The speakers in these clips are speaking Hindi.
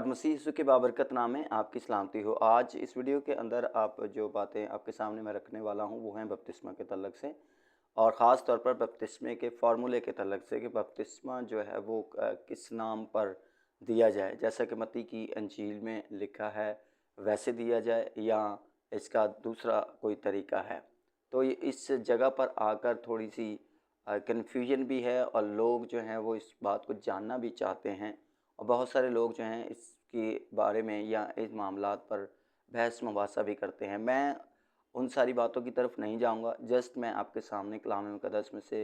लॉर्ड मसीह यीशु के बाबरकत नाम में आपकी सलामती हो। आज इस वीडियो के अंदर आप जो बातें आपके सामने मैं रखने वाला हूं वो हैं बपतिस्मा के तल्लक से, और ख़ास तौर पर बपतिस्मे के फार्मूले के तल्लक से कि बपतिस्मा जो है वो किस नाम पर दिया जाए। जैसा कि मत्ती की अंजील में लिखा है वैसे दिया जाए या इसका दूसरा कोई तरीका है। तो ये इस जगह पर आकर थोड़ी सी कन्फ्यूजन भी है और लोग जो हैं वो इस बात को जानना भी चाहते हैं, और बहुत सारे लोग जो हैं इसके बारे में या इस मामलात पर बहस मुबासा भी करते हैं। मैं उन सारी बातों की तरफ नहीं जाऊंगा, जस्ट मैं आपके सामने कलाम मुक़द्दस में से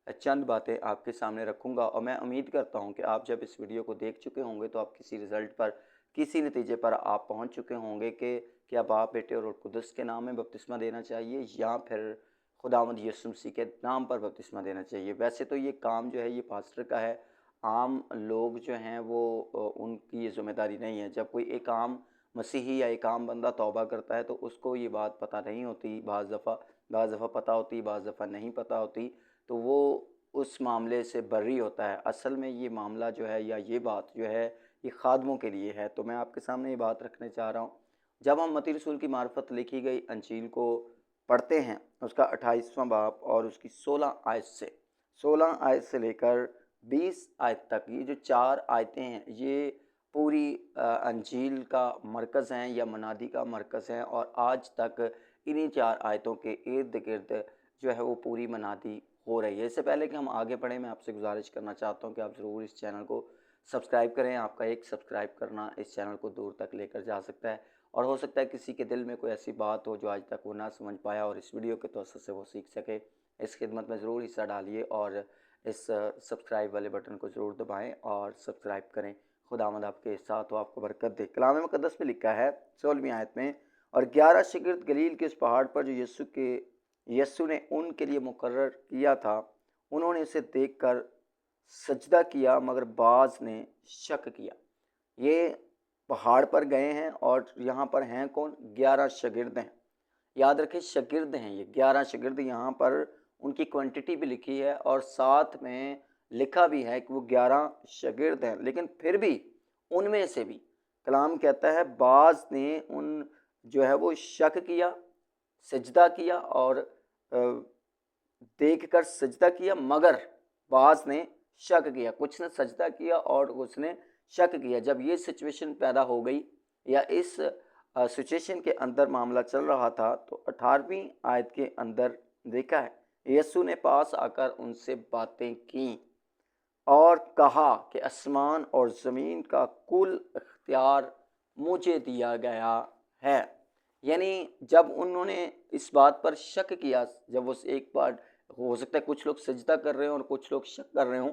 चंद बातें आपके सामने रखूंगा, और मैं उम्मीद करता हूं कि आप जब इस वीडियो को देख चुके होंगे तो आप किसी रिज़ल्ट पर, किसी नतीजे पर आप पहुंच चुके होंगे कि क्या बाप, बेटे और रूह कुदस के नाम में बपतिस्मा देना चाहिए या फिर खुदावंद यीशु मसीह के नाम पर बपतिस्मा देना चाहिए। वैसे तो ये काम जो है ये पास्टर का है, आम लोग जो हैं वो उनकी ये ज़िम्मेदारी नहीं है। जब कोई एक आम मसीही या एक आम बंदा तौबा करता है तो उसको ये बात पता नहीं होती, बाज़ दफ़ा पता होती, बाज़ दफ़ा नहीं पता होती, तो वो उस मामले से बरी होता है। असल में ये मामला जो है या ये बात जो है ये खादमों के लिए है। तो मैं आपके सामने ये बात रखने चाह रहा हूँ। जब हम मत्ती रसूल की मार्फत लिखी गई अंजील को पढ़ते हैं, उसका 28वां बाब और उसकी 16 आयत से लेकर 20 आयत तक, ये जो 4 आयतें हैं ये पूरी अंजील का मरकज़ हैं या मनादी का मरकज़ हैं, और आज तक इन्हीं 4 आयतों के इर्द गिर्द जो है वो पूरी मनादी हो रही है। इससे पहले कि हम आगे बढ़ें, मैं आपसे गुजारिश करना चाहता हूँ कि आप ज़रूर इस चैनल को सब्सक्राइब करें। आपका एक सब्सक्राइब करना इस चैनल को दूर तक लेकर जा सकता है, और हो सकता है किसी के दिल में कोई ऐसी बात हो जो आज तक वो ना समझ पाया और इस वीडियो के तवज्जुह से वो सीख सके। इस खिदमत में ज़रूर हिस्सा डालिए और इस सब्सक्राइब वाले बटन को ज़रूर दबाएं और सब्सक्राइब करें। खुदावंद आपके साथ हो, आपको बरकत दे। कलाम मुक़द्दस में लिखा है 16वीं आयत में, और 11 शागिर्द गलील के उस पहाड़ पर जो यीशु ने उनके लिए मुकर्रर किया था, उन्होंने उसे देखकर सजदा किया, मगर बाज़ ने शक किया। ये पहाड़ पर गए हैं और यहाँ पर हैं कौन? 11 शागिर्द हैं। याद रखें, शागिर्द हैं ये 11 शागिर्द। यहाँ पर उनकी क्वांटिटी भी लिखी है और साथ में लिखा भी है कि वो 11 शागिर्द हैं, लेकिन फिर भी उनमें से भी कलाम कहता है बाज़ ने उन जो है वो शक किया, सजदा किया और देख कर सजदा किया, मगर बाज़ ने शक किया। कुछ ने सजदा किया और उसने शक किया। जब ये सिचुएशन पैदा हो गई या इस सिचुएशन के अंदर मामला चल रहा था, तो 18वीं आयत के अंदर देखा है यीशु ने पास आकर उनसे बातें की और कहा कि आसमान और ज़मीन का कुल इख्तियार मुझे दिया गया है। यानी जब उन्होंने इस बात पर शक किया, जब वो एक बार, हो सकता है कुछ लोग सजदा कर रहे हों और कुछ लोग शक कर रहे हों,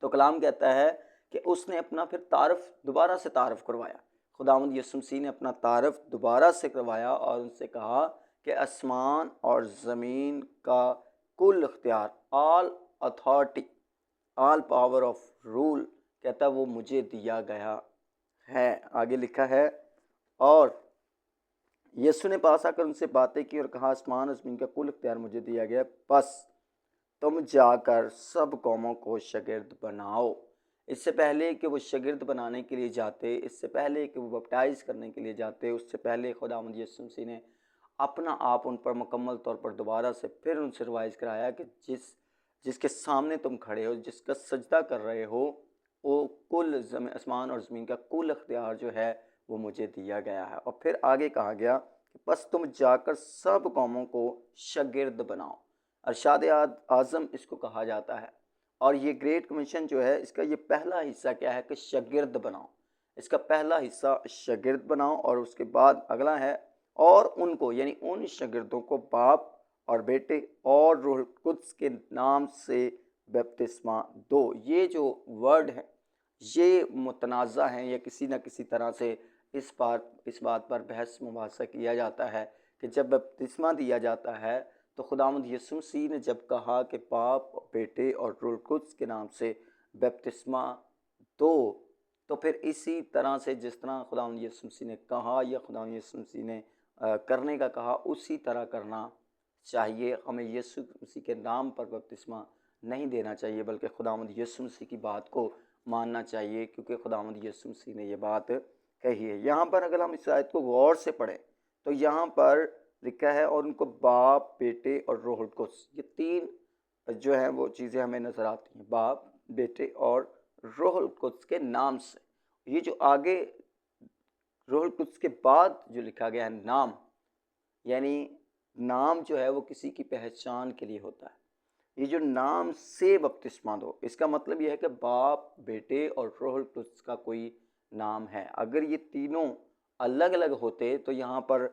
तो कलाम कहता है कि उसने अपना फिर तारफ़ दोबारा से तारफ़ करवाया। खुदावंद यीशु मसीह ने अपना तारफ़ दोबारा से करवाया और उनसे कहा कि आसमान और ज़मीन का कुल इख्तियार, all authority, all power of rule, कहता वो मुझे दिया गया है। आगे लिखा है, और यीशु ने पास आकर उनसे बातें की और कहा आसमान और ज़मीन का कुल इख्तियार मुझे दिया गया, बस तुम जाकर सब कौमों को शागिर्द बनाओ। इससे पहले कि वो शागिर्द बनाने के लिए जाते, इससे पहले कि वो बपटाइज़ करने के लिए जाते, उससे पहले खुदावंद यीशु मसीह ने अपना आप उन पर मुकम्मल तौर पर दोबारा से फिर उनसे रिवाइज़ कराया कि जिसके सामने तुम खड़े हो, जिसका सजदा कर रहे हो, वो कुल आसमान और ज़मीन का कुल इख्तियार जो है वो मुझे दिया गया है। और फिर आगे कहा गया कि बस तुम जाकर सब कौमों को शागिर्द बनाओ। अरशाद आज़म इसको कहा जाता है, और ये ग्रेट कमीशन जो है इसका ये पहला हिस्सा क्या है कि शागिर्द बनाओ। इसका पहला हिस्सा शागिर्द बनाओ, और उसके बाद अगला है और उनको, यानी उन शागिर्दों को बाप और बेटे और रूह कुद्स के नाम से बपतिस्मा दो। ये जो वर्ड है ये मुतनाज़ा हैं, या किसी न किसी तरह से इस बात पर बहस मुबासा किया जाता है कि जब बपतिस्मा दिया जाता है तो खुदावंद यीशु मसीह ने जब कहा कि बाप, बेटे और रूह कुद्स के नाम से बपतिस्मा दो, तो फिर इसी तरह से जिस तरह खुदावंद यीशु मसीह ने कहा या खुदावंद यीशु मसीह ने करने का कहा, उसी तरह करना चाहिए। हमें यीशु मसीह के नाम पर बपतिस्मा नहीं देना चाहिए, बल्कि खुदावंद यीशु मसीह की बात को मानना चाहिए, क्योंकि खुदावंद यीशु मसीह ने ये बात कही है। यहाँ पर अगर हम इस आयत को गौर से पढ़ें तो यहाँ पर लिखा है और उनको बाप, बेटे और रूहुल कुद्स, ये तीन जो है वो चीज़ें हमें नज़र आती हैं, बाप, बेटे और रूहुल कुद्स के नाम से। ये जो आगे रूहुल कुद्स के बाद जो लिखा गया है नाम, यानी नाम जो है वो किसी की पहचान के लिए होता है। ये जो नाम से बपतिस्मा दो, इसका मतलब यह है कि बाप, बेटे और रूहुल कुद्स का कोई नाम है। अगर ये तीनों अलग अलग होते तो यहाँ पर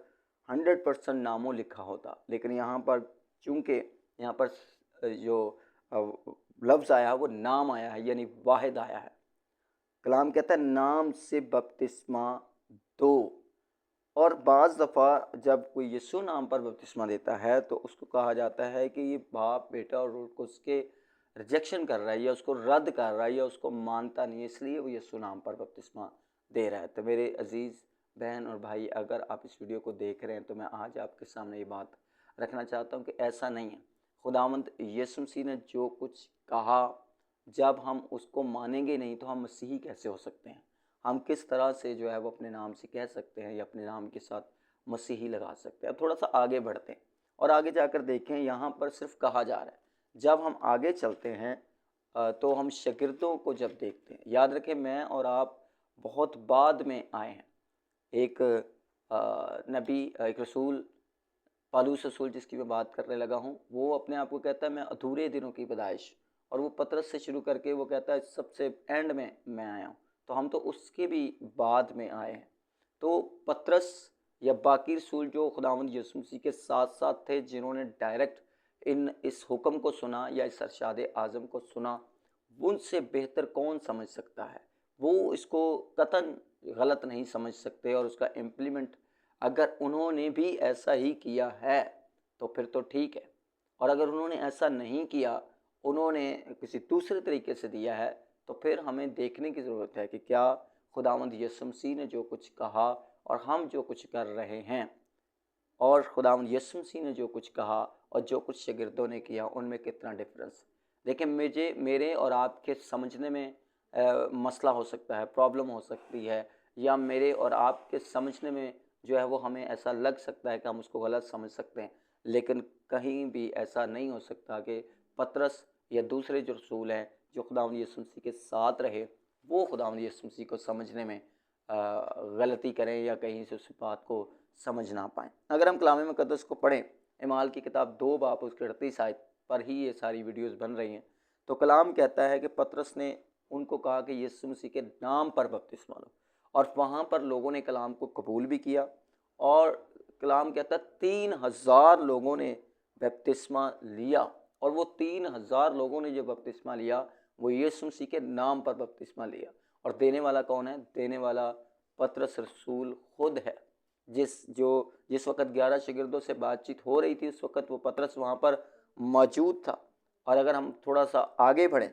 100% नामों लिखा होता, लेकिन यहाँ पर चूंकि यहाँ पर जो लफ्ज़ आया है वो नाम आया है, यानी वाहिद आया है। कलाम कहता है नाम से बपतिस्मा दो। और बाज़ दफ़ा जब कोई यीशु नाम पर बपतिस्मा देता है तो उसको कहा जाता है कि ये बाप, बेटा और रूह को उसके रिजेक्शन कर रहा है, या उसको रद्द कर रहा है, या उसको मानता नहीं है, इसलिए वो यीशु नाम पर बपतिस्मा दे रहा है। तो मेरे अजीज़ बहन और भाई, अगर आप इस वीडियो को देख रहे हैं तो मैं आज आपके सामने ये बात रखना चाहता हूँ कि ऐसा नहीं है। खुदावंद यीशु मसीह ने जो कुछ कहा, जब हम उसको मानेंगे नहीं तो हम मसीही कैसे हो सकते हैं? हम किस तरह से जो है वो अपने नाम से कह सकते हैं या अपने नाम के साथ मसीही लगा सकते हैं? थोड़ा सा आगे बढ़ते हैं और आगे जाकर देखें। यहाँ पर सिर्फ कहा जा रहा है। जब हम आगे चलते हैं तो हम शागिर्दों को जब देखते हैं, याद रखें मैं और आप बहुत बाद में आए हैं। एक नबी, एक रसूल, पालूस रसूल जिसकी मैं बात करने लगा हूँ, वो अपने आप को कहता है मैं अधूरे दिनों की पैदाइश, और वो पतरस से शुरू करके वो कहता है सबसे एंड में मैं आया हूँ। तो हम तो उसके भी बाद में आए हैं। तो पतरस या बाकी रसूल जो खुदावंद यीशु मसीह के साथ साथ थे, जिन्होंने डायरेक्ट इस हुक्म को सुना या इस अरशाद आज़म को सुना, उनसे बेहतर कौन समझ सकता है? वो इसको कतन गलत नहीं समझ सकते, और उसका इम्प्लीमेंट अगर उन्होंने भी ऐसा ही किया है तो फिर तो ठीक है, और अगर उन्होंने ऐसा नहीं किया, उन्होंने किसी दूसरे तरीके से दिया है, तो फिर हमें देखने की ज़रूरत है कि क्या खुदावंद यीशु मसीह ने जो कुछ कहा और हम जो कुछ कर रहे हैं, और खुदावंद यीशु मसीह ने जो कुछ कहा और जो कुछ शागिर्दों ने किया, उनमें कितना डिफरेंस। लेकिन मेरे और आपके समझने में मसला हो सकता है, प्रॉब्लम हो सकती है, या मेरे और आपके समझने में जो है वो हमें ऐसा लग सकता है कि हम उसको गलत समझ सकते हैं। लेकिन कहीं भी ऐसा नहीं हो सकता कि पतरस या दूसरे जो रसूल हैं जो खुदावंद यीशु मसीह के साथ रहे, वो खुदावंद यीशु मसीह को समझने में गलती करें या कहीं से उस बात को समझ ना पाएँ। अगर हम कलाम मुक़द्दस को पढ़ें, इमाल की किताब 2 बाब उसके 38 आयत पर ही ये सारी वीडियोज़ बन रही हैं। तो कलाम कहता है कि पतरस ने उनको कहा कि यीशु मसीह के नाम पर बपतिस्मा लो, और वहाँ पर लोगों ने कलाम को कबूल भी किया, और कलाम कहता है 3000 लोगों ने बपतिस्मा लिया, और वो 3000 लोगों ने जो बपतिस्मा लिया वो यीशु मसीह के नाम पर बपतिस्मा लिया। और देने वाला कौन है? देने वाला पतरस रसूल खुद है। जिस वक़्त 11 शागिर्दों से बातचीत हो रही थी, उस वक़्त वो पतरस वहाँ पर मौजूद था। और अगर हम थोड़ा सा आगे बढ़ें,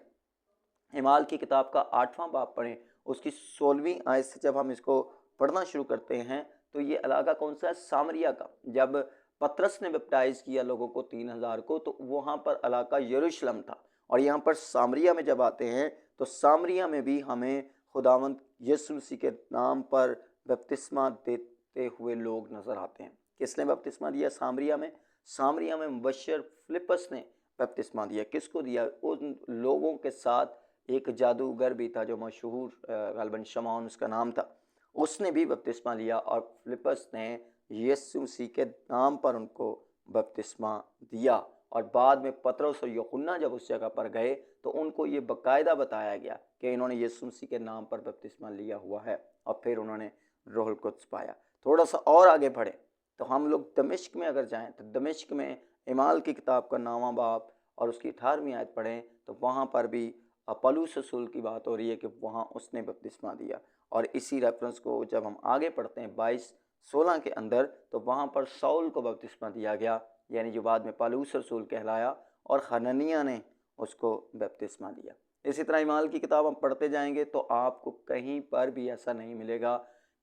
इमाल की किताब का 8वां बाब पढ़ें, उसकी 16वीं आयत से जब हम इसको पढ़ना शुरू करते हैं तो ये इलाका कौन सा है? सामरिया का। जब पतरस ने बैप्टाइज़ किया लोगों को 3000 को, तो वहाँ पर इलाका यरूशलेम था। और यहाँ पर सामरिया में जब आते हैं तो सामरिया में भी हमें खुदावंद यीशु मसीह के नाम पर बपतिस्मा देते हुए लोग नज़र आते हैं। किसने बपतिस्मा दिया सामरिया में? सामरिया में मुबश्शिर फिलिप्पस ने बपतिस्मा दिया। किसको दिया? उन लोगों के साथ एक जादूगर भी था जो मशहूर, गालिबन शमौन उसका नाम था, उसने भी बपतिस्मा लिया, और फिलिप्पस ने यीशु मसीह के नाम पर उनको बपतिस्मा दिया। और बाद में पतरस और यूहन्ना जब उस जगह पर गए तो उनको ये बाकायदा बताया गया कि इन्होंने यीशु मसीह के नाम पर बपतिस्मा लिया हुआ है, और फिर उन्होंने रूहुल कुद्स पाया। थोड़ा सा और आगे बढ़े तो हम लोग दमिश्क में अगर जाएं तो दमिश्क में इमाल की किताब का 9वां बाब और उसकी 18वीं आयत पढ़ें तो वहाँ पर भी पौलुस रसूल की बात हो रही है कि वहाँ उसने बपतिस्मा दिया। और इसी रेफरेंस को जब हम आगे पढ़ते हैं 22-16 के अंदर, तो वहाँ पर साउल को बपतिस्मा दिया गया, यानी जो बाद में पौलुस रसूल कहलाया, और हननिया ने उसको बपतिस्मा दिया। इसी तरह इमाल की किताब हम पढ़ते जाएंगे तो आपको कहीं पर भी ऐसा नहीं मिलेगा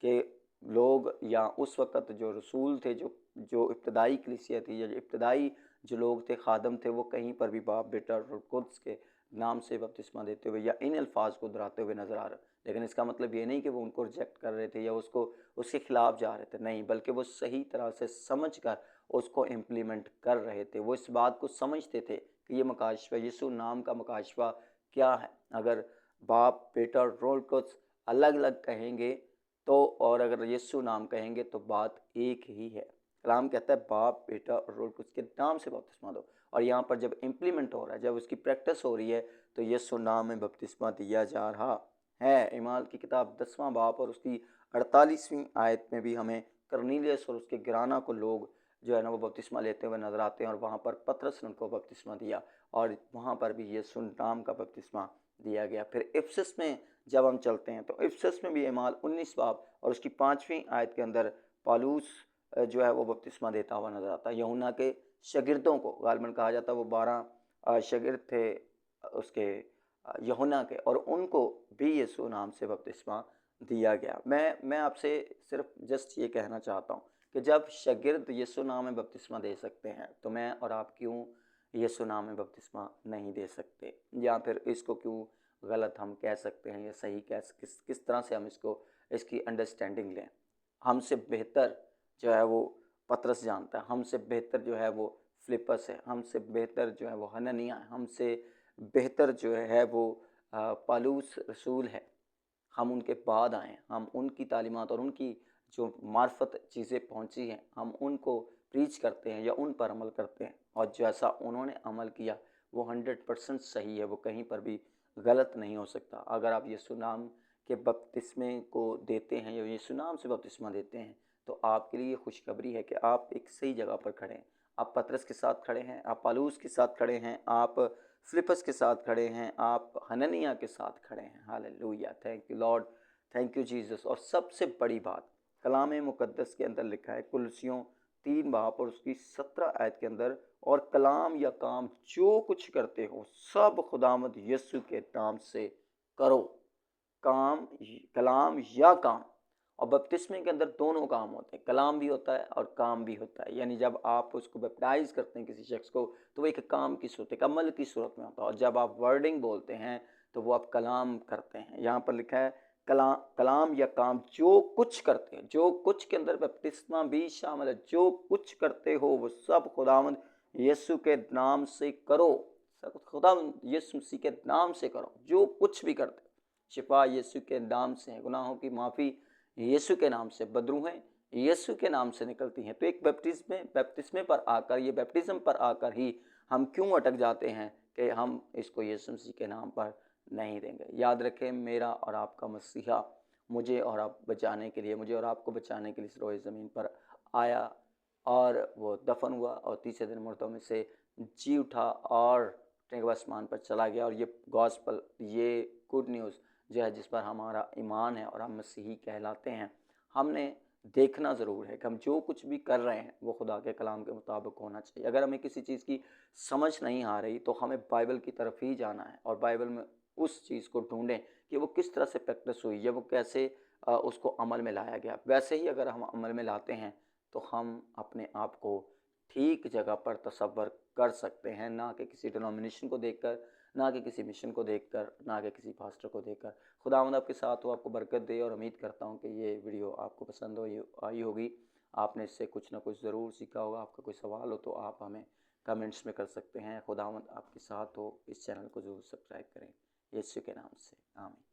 कि लोग या उस वक़्त जो रसूल थे, जो इब्तदाई कलीसिया थी या इब्तदाई जो लोग थे, खादम थे, वो कहीं पर भी बाप, बेटा और रूह कुद्स के नाम से बपतिस्मा देते हुए या इन अल्फाज को दोहराते हुए नज़र आ रहे, लेकिन इसका मतलब ये नहीं कि वो उनको रिजेक्ट कर रहे थे या उसको उसके खिलाफ जा रहे थे, नहीं, बल्कि वो सही तरह से समझ कर उसको इम्प्लीमेंट कर रहे थे। वो इस बात को समझते थे कि ये मुकाशवा, यीशु नाम का मुकाशवा क्या है। अगर बाप, बेटा और रूह कुछ अलग अलग कहेंगे तो, और अगर यीशु नाम कहेंगे तो बात एक ही है। कलाम कहता है बाप, बेटा और रूह कुछ के नाम से बपतिस्मा दो, और यहाँ पर जब इम्प्लीमेंट हो रहा है, जब उसकी प्रैक्टिस हो रही है, तो यीशु नाम में बपतिस्मा दिया जा रहा है। ईमाल की किताब 10वां बाप और उसकी 48वीं आयत में भी हमें करनीलियस और उसके घराना को लोग जो है ना वो बपतिस्मा लेते हुए नजर आते हैं, और वहाँ पर पतरस ने उनको बपतिस्मा दिया और वहाँ पर भी यीशु नाम का बपतिस्मा दिया गया। फिर इफिसस में जब हम चलते हैं तो इफिसस में भी ईमाल 19 बाब और उसकी 5वीं आयत के अंदर पौलुस जो है वो बपतिस्मा देता हुआ नजर आता है। यूहन्ना के शागिर्दों को गालबन कहा जाता है, वो 12 शागिर्द थे उसके यूहन्ना के, और उनको भी यीशु नाम से बपतिस्मा दिया गया। मैं आपसे सिर्फ जस्ट ये कहना चाहता हूँ कि जब शागिर्द यीशु नाम में बपतिस्मा दे सकते हैं तो मैं और आप क्यों यीशु नाम में बपतिस्मा नहीं दे सकते, या फिर इसको क्यों गलत हम कह सकते हैं या सही किस तरह से हम इसकी अंडरस्टैंडिंग लें। हमसे बेहतर जो है वो पतरस जानता है, हमसे बेहतर जो है वो फिलिप्पस है, हमसे बेहतर जो है वो हननिया है, हमसे बेहतर जो है वो पौलुस रसूल है। हम उनके बाद आए, हम उनकी तालीमात और उनकी जो मार्फत चीज़ें पहुंची हैं हम उनको प्रीच करते हैं या उन पर अमल करते हैं, और जैसा उन्होंने अमल किया वो 100% सही है, वो कहीं पर भी गलत नहीं हो सकता। अगर आप यीशु नाम के बपतिस्मे को देते हैं या यीशु नाम से बपतिस्मा देते हैं तो आपके लिए खुशखबरी है कि आप एक सही जगह पर खड़े हैं। आप पतरस के साथ खड़े हैं, आप पौलुस के साथ खड़े हैं, आप फिलिप्पस के साथ खड़े हैं, आप हननिया के साथ खड़े हैं। Hallelujah, thank you Lord, thank you Jesus. और सबसे बड़ी बात कलाम मुकद्दस के अंदर लिखा है कुलसियों 3 बाब और उसकी 17 आयत के अंदर, और कलाम या काम जो कुछ करते हो सब खुदामद यीशु के नाम से करो। काम, कलाम या काम, और बपतिस्मे के अंदर दोनों काम होते हैं, कलाम भी होता है और काम भी होता है। यानी जब आप उसको बैप्टाइज करते हैं किसी शख्स को तो वो एक काम की सूरत, एक अमल की सूरत में होता है, और जब आप वर्डिंग बोलते हैं तो वो आप कलाम करते हैं। यहाँ पर लिखा है कलाम या काम जो कुछ करते हैं, जो कुछ के अंदर बपतिस्मा भी शामिल है। जो कुछ करते हो वो सब खुदावंद यीशु के नाम से करो, सब खुदावंद यीशु मसीह के नाम से करो। जो कुछ भी करते, शिफा यीशु के नाम से है, गुनाहों की माफ़ी यीशु के नाम से, बदरूहें यीशु के नाम से निकलती हैं। तो एक बैप्टिस्मे पर आकर, ये बैप्टिज्म पर आकर ही हम क्यों अटक जाते हैं कि हम इसको यीशु मसीह के नाम पर नहीं देंगे। याद रखें, मेरा और आपका मसीहा मुझे और आप बचाने के लिए, मुझे और आपको बचाने के लिए इस रोए ज़मीन पर आया, और वो दफन हुआ और तीसरे दिन मुर्दों में से जी उठा और आसमान पर चला गया। और ये गॉस्पल, ये गुड न्यूज़ जो है जिस पर हमारा ईमान है और हम मसीही कहलाते हैं, हमने देखना ज़रूर है कि हम जो कुछ भी कर रहे हैं वो खुदा के कलाम के मुताबिक होना चाहिए। अगर हमें किसी चीज़ की समझ नहीं आ रही तो हमें बाइबल की तरफ ही जाना है और बाइबल में उस चीज़ को ढूंढें कि वो किस तरह से प्रैक्टिस हुई या वो कैसे उसको अमल में लाया गया। वैसे ही अगर हम अमल में लाते हैं तो हम अपने आप को ठीक जगह पर तसव्वुर कर सकते हैं, ना कि किसी डिनोमिनेशन को देखकर, ना कि किसी मिशन को देखकर, ना कि किसी पास्टर को देखकर। खुदावंद आपके साथ हो, आपको बरकत दे, और उम्मीद करता हूँ कि ये वीडियो आपको पसंद आई होगी। आपने इससे कुछ ना कुछ ज़रूर सीखा होगा। आपका कोई सवाल हो तो आप हमें कमेंट्स में कर सकते हैं। खुदावंद आपके साथ हो। इस चैनल को ज़रूर सब्सक्राइब करें। यीशु के नाम से आमीन।